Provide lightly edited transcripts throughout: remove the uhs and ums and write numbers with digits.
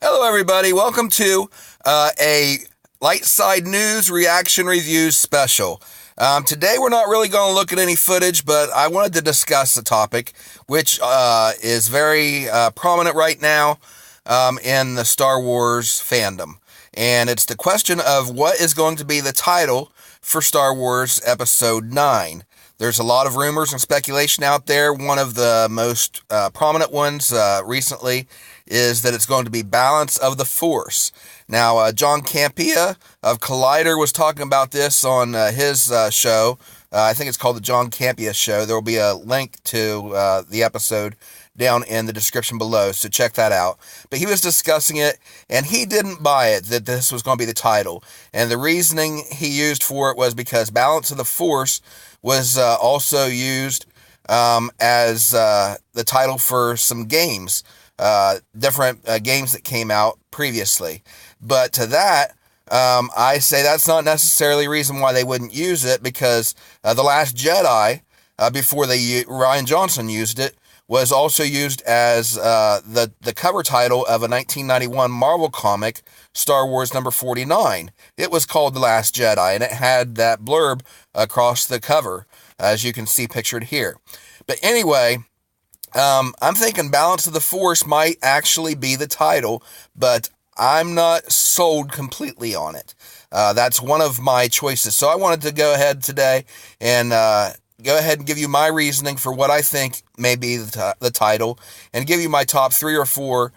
Hello, everybody. Welcome to a Light Side News Reaction Reviews special. Today, we're not really going to look at any footage, but I wanted to discuss a topic which is very prominent right now in the Star Wars fandom. And it's the question of what is going to be the title for Star Wars Episode 9. There's a lot of rumors and speculation out there. One of the most prominent ones recently is that it's going to be Balance of the Force. Now, John Campea of Collider was talking about this on his show. I think it's called the John Campea Show. There will be a link to the episode down in the description below, so check that out. But he was discussing it, and he didn't buy it, that this was going to be the title. And the reasoning he used for it was because Balance of the Force was also used as the title for some games, different games that came out previously. But to that, I say that's not necessarily a reason why they wouldn't use it, because The Last Jedi, before Rian Johnson used it, was also used as the cover title of a 1991 Marvel comic, Star Wars number 49. It was called The Last Jedi, and it had that blurb across the cover, as you can see pictured here. But anyway, I'm thinking Balance of the Force might actually be the title, but I'm not sold completely on it. That's one of my choices. So I wanted to go ahead today and go ahead and give you my reasoning for what I think may be the title, and give you my top 3 or 4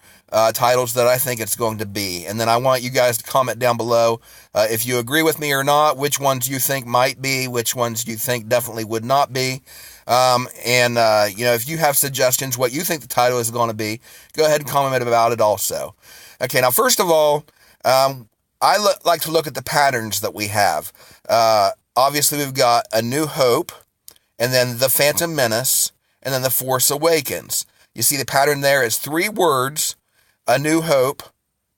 titles that I think it's going to be. And then I want you guys to comment down below if you agree with me or not, which ones you think might be, which ones you think definitely would not be. If you have suggestions, what you think the title is going to be, go ahead and comment about it also. Okay, now first of all, I like to look at the patterns that we have. Obviously, we've got A New Hope, and then The Phantom Menace, and then The Force Awakens. You see the pattern there is 3 words: A New Hope,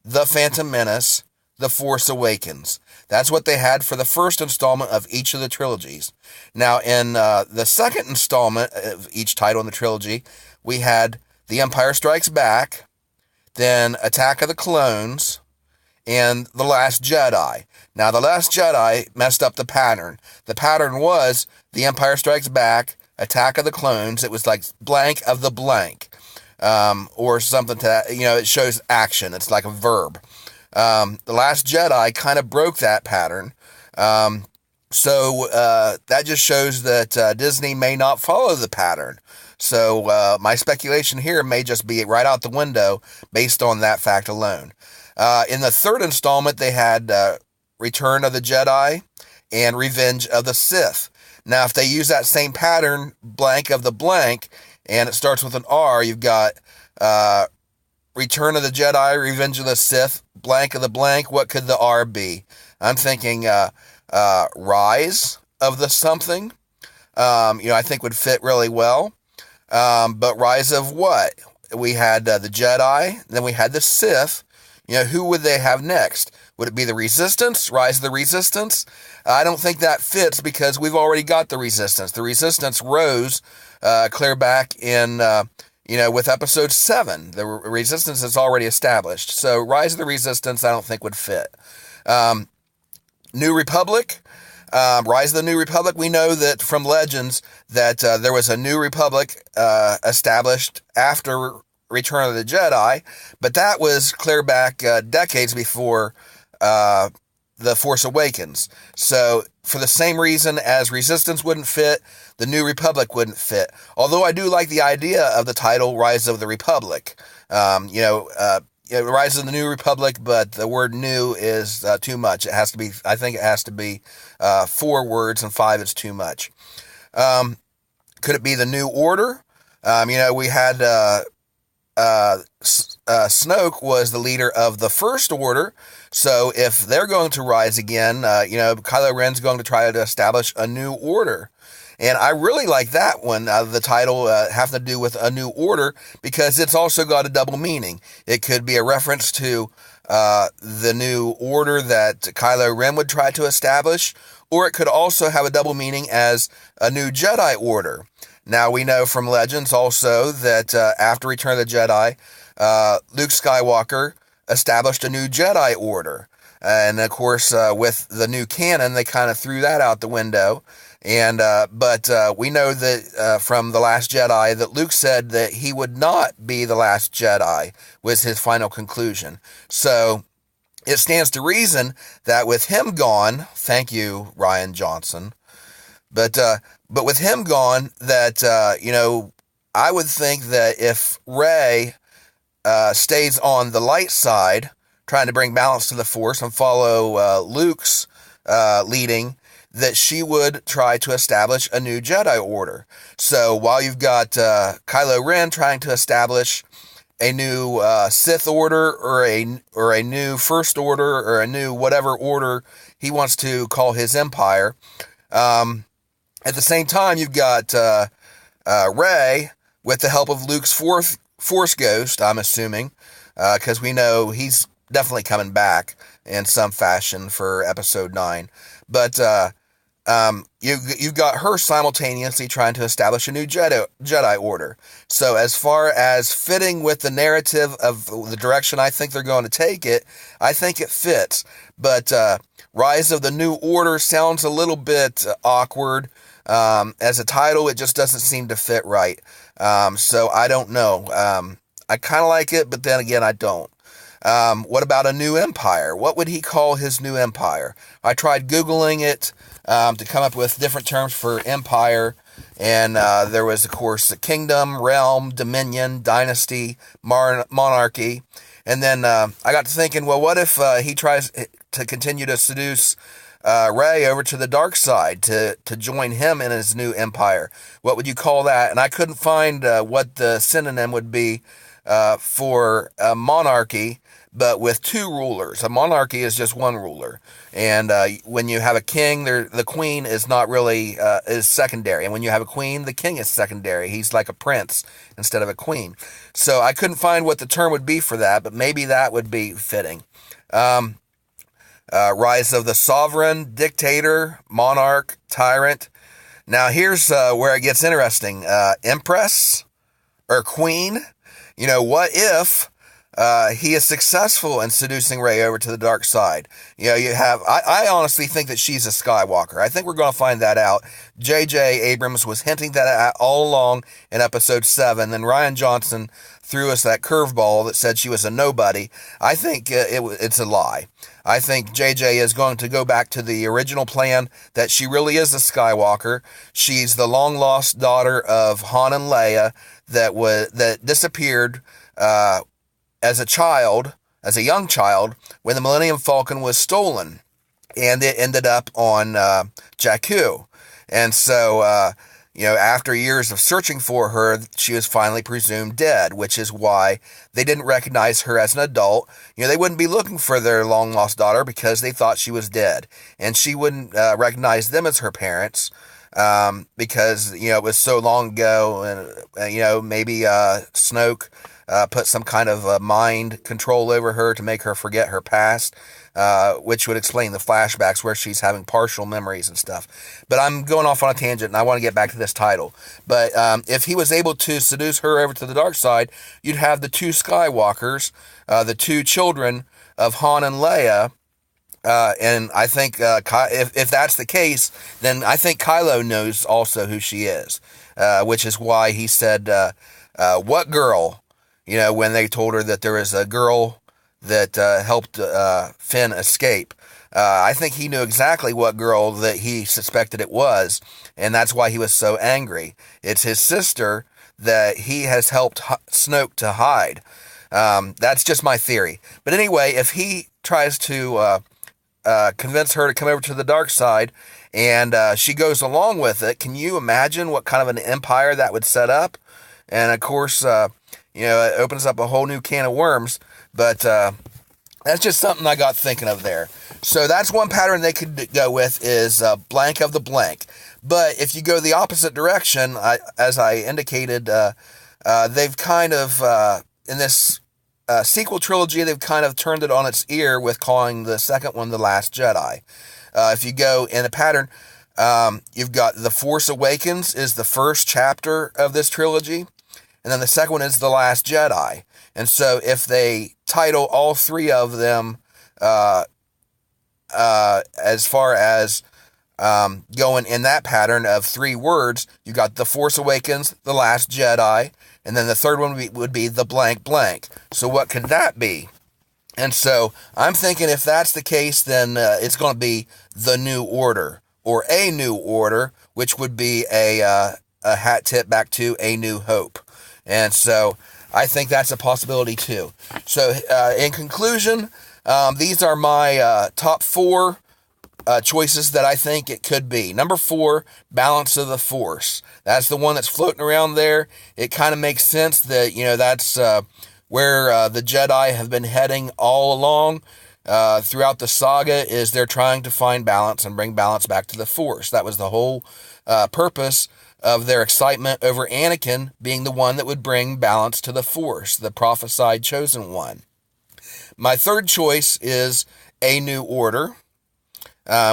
The Phantom Menace, The Force Awakens. That's what they had for the first installment of each of the trilogies. Now, in the second installment of each title in the trilogy, we had The Empire Strikes Back, then Attack of the Clones, and The Last Jedi. Now, The Last Jedi messed up the pattern. The pattern was The Empire Strikes Back, Attack of the Clones. It was like blank of the blank, or something to that. It shows action. It's like a verb. The Last Jedi kind of broke that pattern. So that just shows that Disney may not follow the pattern. So my speculation here may just be right out the window based on that fact alone. In the third installment, they had Return of the Jedi and Revenge of the Sith. Now, if they use that same pattern, blank of the blank, and it starts with an R, you've got Return of the Jedi, Revenge of the Sith, blank of the blank. What could the R be? I'm thinking Rise of the something. I think would fit really well. But Rise of what? We had the Jedi, then we had the Sith. Who would they have next? Would it be the Resistance? Rise of the Resistance? I don't think that fits, because we've already got the Resistance. The Resistance rose clear back in, with Episode 7. The Resistance is already established. So Rise of the Resistance I don't think would fit. New Republic? Rise of the New Republic, we know that from Legends that there was a New Republic established after Return of the Jedi, but that was clear back decades before The Force Awakens. So for the same reason as Resistance wouldn't fit, the New Republic wouldn't fit. Although I do like the idea of the title Rise of the Republic. Rise of the New Republic, but the word new is too much. It has to be, I think it has to be 4 words, and 5 is too much. Could it be the New Order? We had Snoke was the leader of the First Order, so if they're going to rise again, Kylo Ren's going to try to establish a new order. And I really like that one, the title having to do with A New Order, because it's also got a double meaning. It could be a reference to the new order that Kylo Ren would try to establish, or it could also have a double meaning as a new Jedi Order. Now, we know from Legends also that after Return of the Jedi, Luke Skywalker established a new Jedi Order. And of course, with the new canon, they kind of threw that out the window. And but we know that from The Last Jedi that Luke said that he would not be the last Jedi, was his final conclusion. So it stands to reason that with him gone, thank you, Rian Johnson, but with him gone, that I would think that if Rey stays on the light side, trying to bring balance to the Force and follow Luke's leading, that she would try to establish a new Jedi Order. So while you've got Kylo Ren trying to establish a new Sith Order, or a new First Order, or a new whatever order he wants to call his empire, at the same time you've got Rey with the help of Luke's Force Ghost, I'm assuming, because we know he's definitely coming back in some fashion for Episode 9. But you've got her simultaneously trying to establish a new Jedi Order. So as far as fitting with the narrative of the direction I think they're going to take it, I think it fits. But Rise of the New Order sounds a little bit awkward. As a title, it just doesn't seem to fit right. So I don't know. I kind of like it, but then again, I don't. What about a new empire? What would he call his new empire? I tried Googling it to come up with different terms for empire, and there was, of course, a kingdom, realm, dominion, dynasty, monarchy, and then I got to thinking, well, what if he tries to continue to seduce Rey over to the dark side to join him in his new empire? What would you call that? And I couldn't find what the synonym would be for a monarchy, but with two rulers. A monarchy is just one ruler, and when you have a king, the queen is not really is secondary, and when you have a queen, the king is secondary. He's like a prince instead of a queen. So I couldn't find what the term would be for that, but maybe that would be fitting. Rise of the sovereign, dictator, monarch, tyrant. Now here's where it gets interesting. Empress or queen? What if he is successful in seducing Rey over to the dark side? You have, I honestly think that she's a Skywalker. I think we're going to find that out. J.J. Abrams was hinting that out all along in Episode 7. Then Rian Johnson threw us that curveball that said she was a nobody. I think it's a lie. I think J.J. is going to go back to the original plan, that she really is a Skywalker. She's the long-lost daughter of Han and Leia that disappeared as a young child, when the Millennium Falcon was stolen, and it ended up on Jakku. And so, after years of searching for her, she was finally presumed dead, which is why they didn't recognize her as an adult. They wouldn't be looking for their long-lost daughter because they thought she was dead. And she wouldn't recognize them as her parents because, it was so long ago, and, maybe Snoke put some kind of mind control over her to make her forget her past, which would explain the flashbacks where she's having partial memories and stuff. But I'm going off on a tangent, and I want to get back to this title. But if he was able to seduce her over to the dark side, you'd have the two Skywalkers, the two children of Han and Leia. And I think if that's the case, then I think Kylo knows also who she is, which is why he said, what girl? When they told her that there was a girl that helped Finn escape. I think he knew exactly what girl that he suspected it was, and that's why he was so angry. It's his sister that he has helped Snoke to hide. That's just my theory. But anyway, if he tries to convince her to come over to the dark side, and she goes along with it, can you imagine what kind of an empire that would set up? And of course, it opens up a whole new can of worms, but that's just something I got thinking of there. So that's one pattern they could go with, is blank of the blank. But if you go the opposite direction, as I indicated, they've kind of, in this sequel trilogy, they've kind of turned it on its ear with calling the second one The Last Jedi. If you go in a pattern, you've got The Force Awakens is the first chapter of this trilogy. and then the second one is The Last Jedi. And so if they title all three of them as far as going in that pattern of 3 words, you got The Force Awakens, The Last Jedi, and then the third one would be the blank blank. So what could that be? And so I'm thinking if that's the case, then it's going to be The New Order, or A New Order, which would be a hat tip back to A New Hope. And so I think that's a possibility too. So in conclusion, these are my top 4 choices that I think it could be. Number 4, Balance of the Force. That's the one that's floating around there. It kind of makes sense that, that's where the Jedi have been heading all along throughout the saga, is they're trying to find balance and bring balance back to the Force. That was the whole purpose of their excitement over Anakin being the one that would bring balance to the Force, the prophesied chosen one. My third choice is A New Order,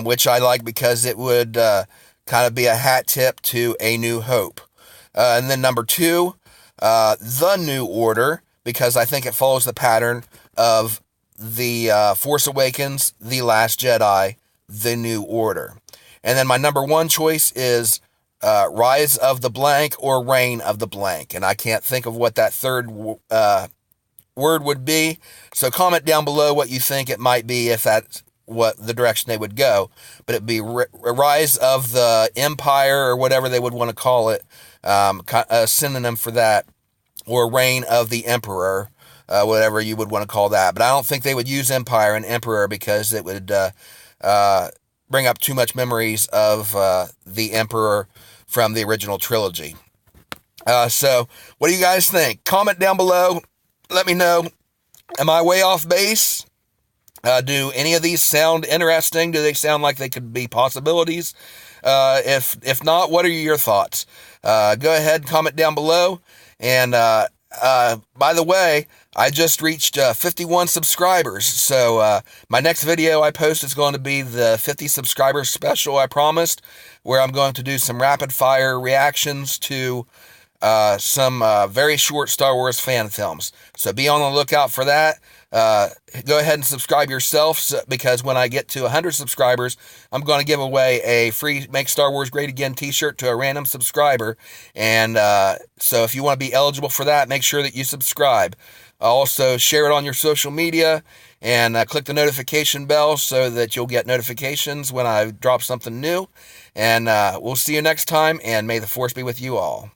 which I like because it would kind of be a hat tip to A New Hope. And then number 2, The New Order, because I think it follows the pattern of The Force Awakens, The Last Jedi, The New Order. And then my number 1 choice is Rise of the Blank or Reign of the Blank. And I can't think of what that third word would be. So comment down below what you think it might be, if that's what the direction they would go. But it'd be Rise of the Empire, or whatever they would want to call it, a synonym for that, or Reign of the Emperor, whatever you would want to call that. But I don't think they would use Empire and Emperor, because it would bring up too much memories of the Emperor from the original trilogy. So what do you guys think? Comment down below. Let me know. Am I way off base? Do any of these sound interesting? Do they sound like they could be possibilities? If not, what are your thoughts? Go ahead, comment down below. And by the way, I just reached 51 subscribers. So my next video I post is going to be the 50 subscribers special I promised, where I'm going to do some rapid fire reactions to some very short Star Wars fan films. So be on the lookout for that. Go ahead and subscribe yourself, because when I get to 100 subscribers, I'm going to give away a free Make Star Wars Great Again t-shirt to a random subscriber. And so if you want to be eligible for that, make sure that you subscribe. Also, share it on your social media, and click the notification bell so that you'll get notifications when I drop something new. And we'll see you next time, and may the Force be with you all.